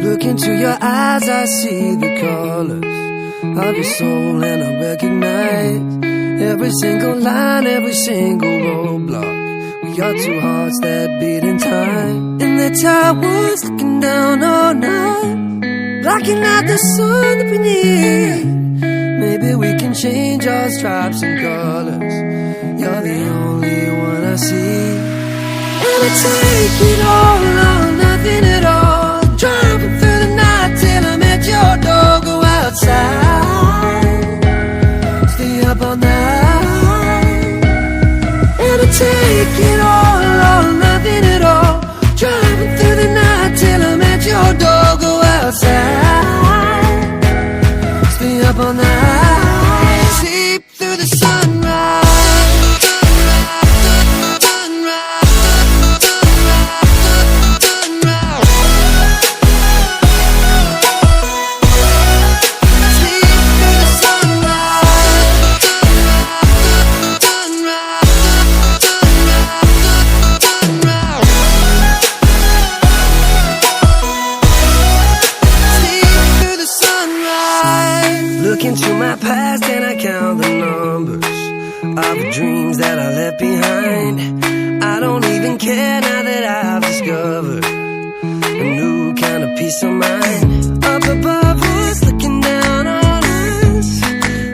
Look into your eyes, I see the colors of your soul, and I recognize every single line, every single roadblock. We are two hearts that beat in time, and the towers looking down all night, blocking out the sun beneath. Maybe we can change our stripes and colors. You're the only one I see. And I take it all or nothing at all, driving through the night till I'm at your door. Go outside, stay up all night. And I take it all or nothing at all, driving through the night till I'm at your door. Go outside, stay up all night, sleep through the sunrise. Look into my past and I count the numbers of the dreams that I left behind. I don't even care now that I've discovered a new kind of peace of mind. Up above us, looking down on us,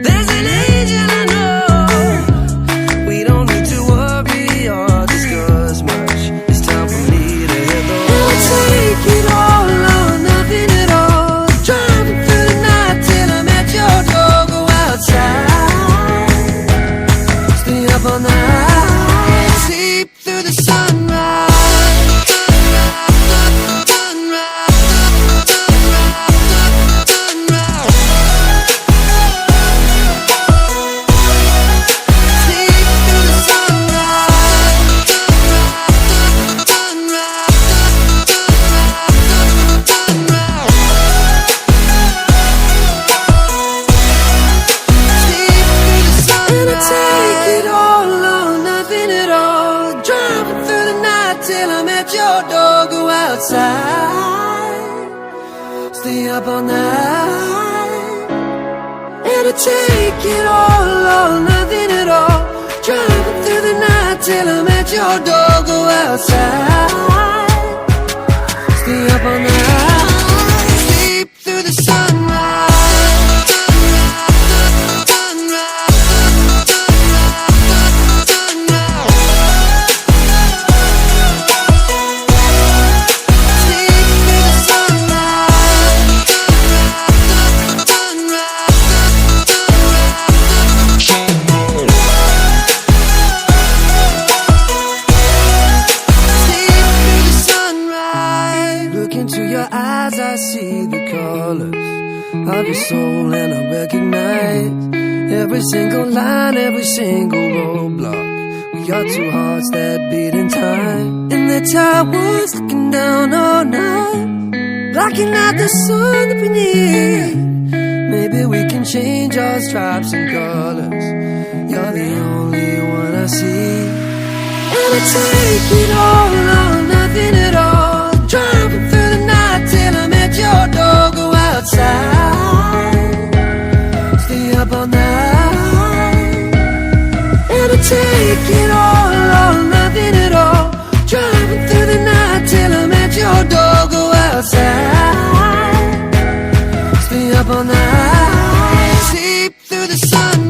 there's an angel I know. We don't need to worry or discuss much. It's time for me to hit the road. I'll take it all or nothing at all, driving through the night till I'm at your door. Go outside, stay up all night, sleep through the sunrise. Take it all or nothing at all, driving through the night till I'm at your door. Go outside, stay up all night. And I take it all or nothing at all, driving through the night till I'm at your door. Go outside, stay up all night, sleep through the sunrise. Into your eyes, I see the colors of your soul, and I recognize every single line, every single roadblock. We are two hearts that beat in time, and the towers looking down all night, blocking out the sun beneath. Maybe we can change our stripes and colors. You're the only one I see. And I take it all or nothing at all, driving through the night till I'm at your door. Go outside, stay up all night. And I take it all or nothing at all, driving through the night till I'm at your door. Go outside, stay up all night, sleep through the sun.